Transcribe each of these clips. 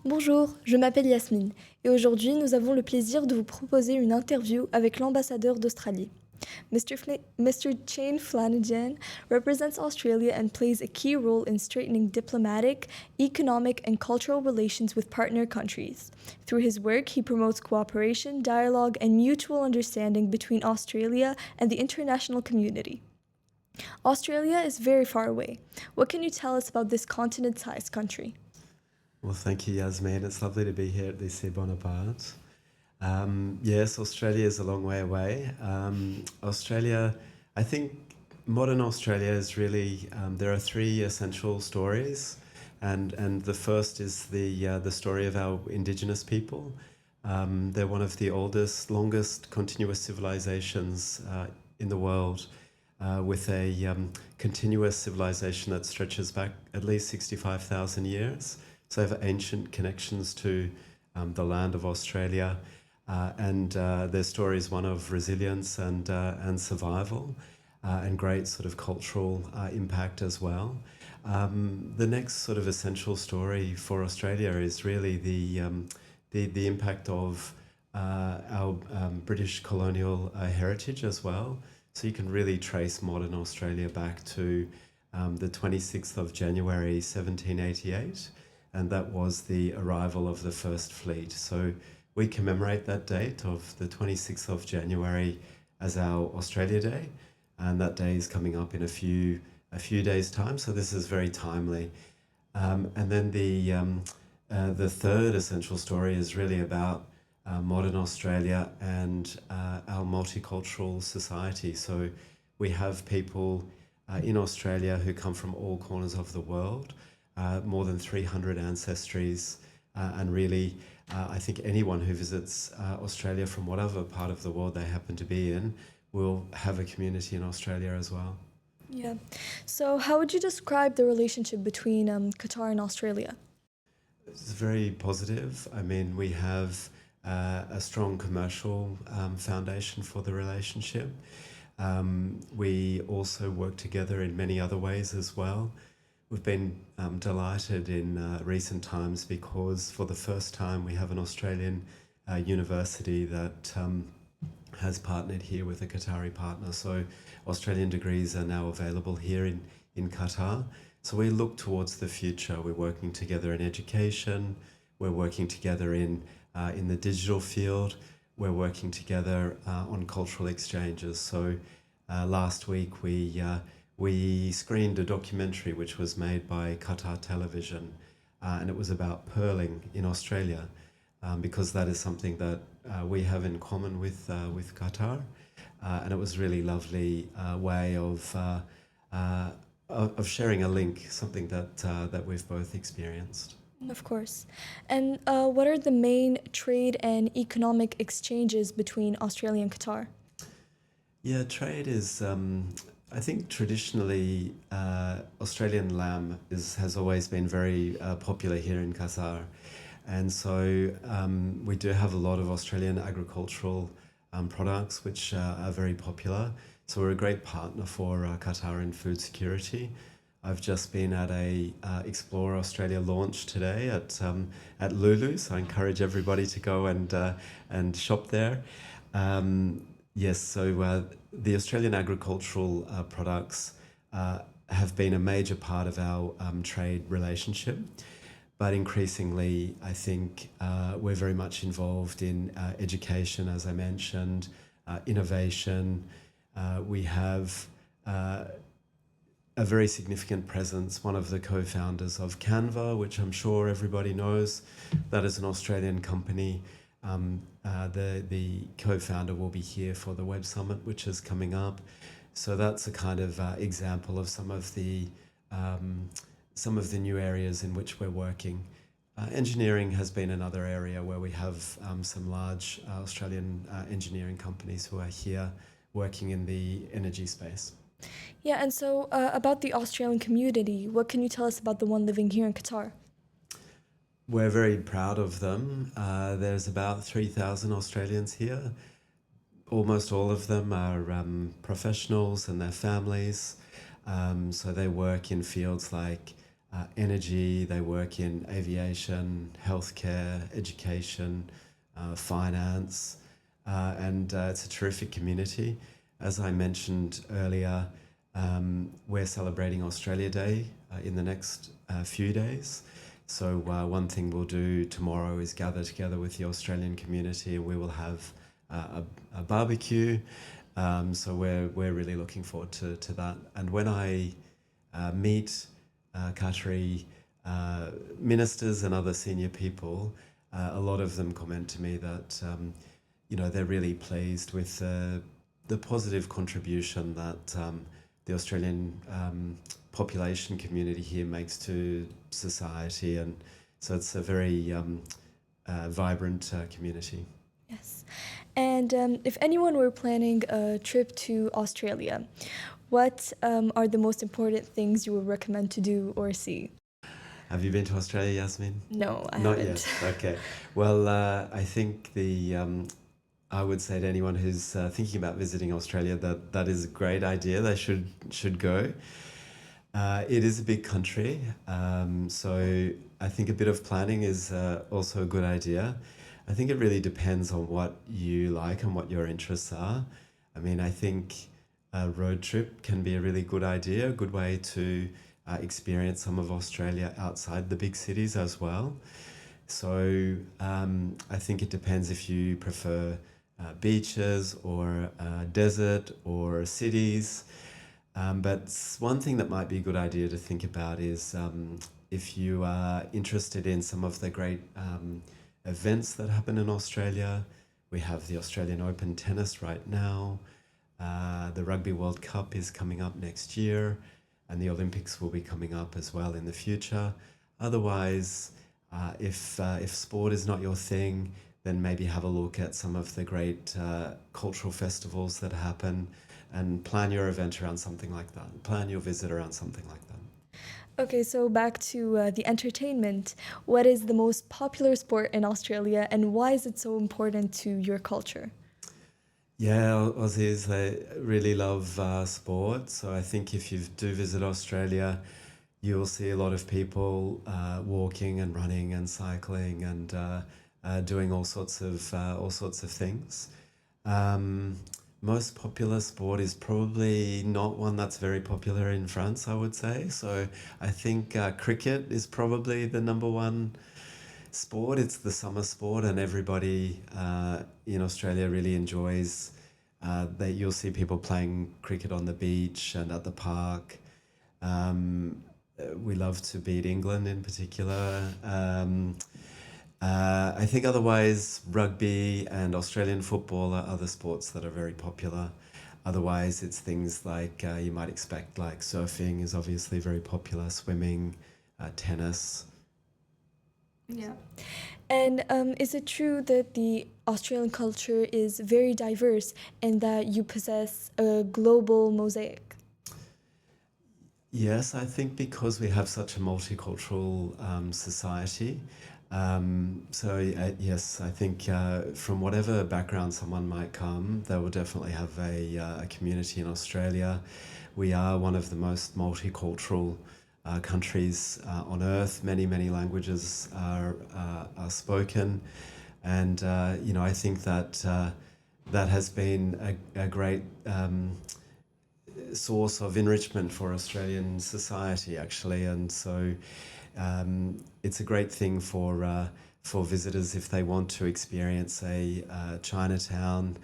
Bonjour, je m'appelle Yasmine et aujourd'hui nous avons le plaisir de vous proposer une interview avec l'ambassadeur d'Australie. Mr. Shane Flanagan represents Australia and plays a key role in straightening diplomatic, economic, and cultural relations with partner countries. Through his work, he promotes cooperation, dialogue, and mutual understanding between Australia and the international community. Australia is very far away. What can you tell us about this continent-sized country? Well, thank you, Yasmine. It's lovely to be here at the Lycée Bonaparte. Yes, Australia is a long way away. Australia, I think modern Australia is really, there are three essential stories. And the first is the story of our Indigenous people. They're one of the oldest, longest continuous civilizations in the world, with a continuous civilization that stretches back at least 65,000 years. So they have ancient connections to the land of Australia, and their story is one of resilience and survival, and great sort of cultural impact as well. The next sort of essential story for Australia is really the impact of our British colonial heritage as well. So you can really trace modern Australia back to the 26th of January 1788. And that was the arrival of the first fleet. So we commemorate that date of the 26th of January as our Australia Day, and that day is coming up in a few days' time. So this is very timely. And then the third essential story is really about modern Australia and our multicultural society. So we have people in Australia who come from all corners of the world. More than 300 ancestries, and really I think anyone who visits Australia from whatever part of the world they happen to be in will have a community in Australia as well. Yeah. So, how would you describe the relationship between Qatar and Australia? It's very positive. I mean, we have a strong commercial foundation for the relationship. We also work together in many other ways as well. We've been delighted in recent times because for the first time we have an Australian university that has partnered here with a Qatari partner. So Australian degrees are now available here in Qatar. So we look towards the future. We're working together in education. We're working together in the digital field. We're working together on cultural exchanges. So last week we screened a documentary which was made by Qatar Television, and it was about pearling in Australia, because that is something that we have in common with Qatar, and it was really lovely way of sharing a link, something that we've both experienced. Of course. And what are the main trade and economic exchanges between Australia and Qatar? Yeah, trade is, I think traditionally Australian lamb has always been very popular here in Qatar. And so we do have a lot of Australian agricultural products which are very popular. So we're a great partner for Qatar in food security. I've just been at a Explore Australia launch today at Lulu, so I encourage everybody to go and shop there. Yes, so the Australian agricultural products have been a major part of our trade relationship, but increasingly I think we're very much involved in education, as I mentioned, innovation. We have a very significant presence. One of the co-founders of Canva, which I'm sure everybody knows, that is an Australian company. The co-founder will be here for the Web Summit, which is coming up. So that's a kind of example of some of the new areas in which we're working. Engineering has been another area where we have some large Australian engineering companies who are here working in the energy space. Yeah, and so about the Australian community, what can you tell us about the one living here in Qatar? We're very proud of them. There's about 3,000 Australians here. Almost all of them are professionals and their families. So they work in fields like energy. They work in aviation, healthcare, education, finance, and it's a terrific community. As I mentioned earlier, we're celebrating Australia Day in the next few days. So one thing we'll do tomorrow is gather together with the Australian community, and we will have a barbecue. So we're really looking forward to that. And when I meet Qatari ministers and other senior people, a lot of them comment to me that they're really pleased with the positive contribution that the Australian population community here makes to society, and so it's a very vibrant community. Yes. And if anyone were planning a trip to Australia, what are the most important things you would recommend to do or see? Have you been to Australia, Yasmine? No, I Not haven't. yet. Okay. Well, I think I would say to anyone who's thinking about visiting Australia that is a great idea. They should go. It is a big country, so I think a bit of planning is also a good idea. I think it really depends on what you like and what your interests are. I mean, I think a road trip can be a really good idea, a good way to experience some of Australia outside the big cities as well. So I think it depends if you prefer beaches or desert or cities. But one thing that might be a good idea to think about is if you are interested in some of the great events that happen in Australia. We have the Australian Open tennis right now. The Rugby World Cup is coming up next year, and the Olympics will be coming up as well in the future. Otherwise, if sport is not your thing, then maybe have a look at some of the great cultural festivals that happen and plan your event around something like that. Plan your visit around something like that. Okay, so back to the entertainment. What is the most popular sport in Australia, and why is it so important to your culture? Yeah, Aussies, they really love sport. So I think if you do visit Australia, you'll see a lot of people walking and running and cycling and doing all sorts of things. Most popular sport is probably not one that's very popular in France, I would say. So I think cricket is probably the number one sport. It's the summer sport, and everybody in Australia really enjoys that. You'll see people playing cricket on the beach and at the park. We love to beat England in particular. I think otherwise rugby and Australian football are other sports that are very popular. Otherwise, it's things like you might expect, like surfing is obviously very popular, swimming, tennis. Yeah. And is it true that the Australian culture is very diverse and that you possess a global mosaic? Yes, I think because we have such a multicultural society. Yes, I think from whatever background someone might come, they will definitely have a community in Australia. We are one of the most multicultural countries on earth. Many, many languages are spoken. And, I think that that has been a great source of enrichment for Australian society, actually. And so it's a great thing for visitors if they want to experience a Chinatown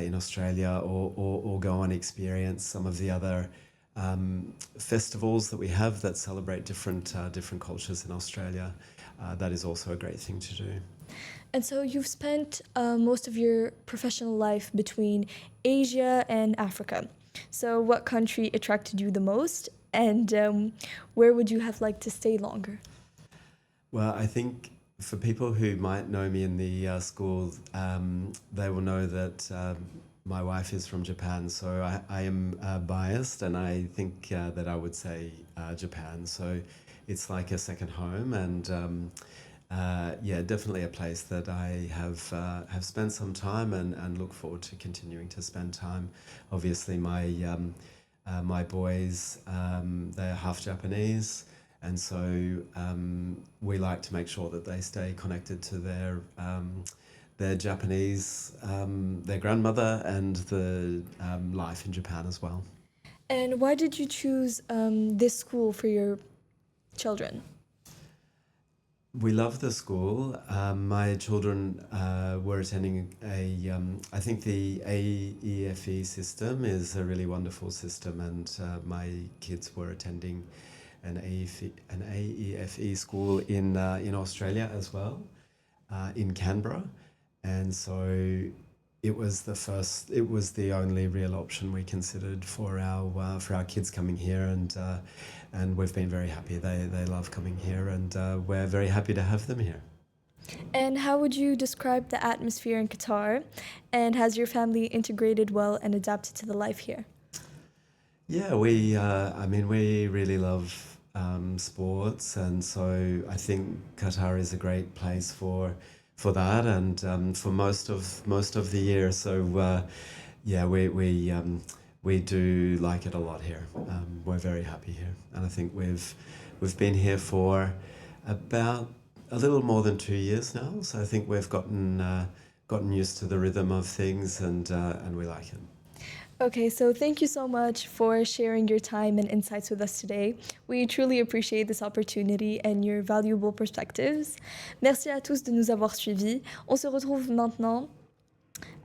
in Australia, or go and experience some of the other festivals that we have that celebrate different cultures in Australia. That is also a great thing to do. And so you've spent most of your professional life between Asia and Africa. So what country attracted you the most, and where would you have liked to stay longer? Well, I think for people who might know me in the school, they will know that my wife is from Japan, so I am biased, and I think that I would say Japan. So it's like a second home, and yeah, definitely a place that I have spent some time and look forward to continuing to spend time. Obviously, my boys, they're half Japanese, And so we like to make sure that they stay connected to their Japanese, their grandmother, and the life in Japan as well. And why did you choose this school for your children? We love the school. My children were attending I think the AEFE system is a really wonderful system, and my kids were attending an AEFE school in Australia as well, in Canberra. And so it was the only real option we considered for our kids coming here, and we've been very happy. They love coming here, and we're very happy to have them here. And how would you describe the atmosphere in Qatar? And has your family integrated well and adapted to the life here? Yeah, we really love sports, and so I think Qatar is a great place for that, and for most of the year. So yeah, we do like it a lot here. We're very happy here, and I think we've been here for about a little more than 2 years now. So I think we've gotten used to the rhythm of things, and we like it. Okay, so thank you so much for sharing your time and insights with us today. We truly appreciate this opportunity and your valuable perspectives. Merci à tous de nous avoir suivis. On se retrouve maintenant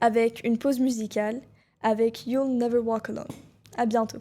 avec une pause musicale avec You'll Never Walk Alone. À bientôt.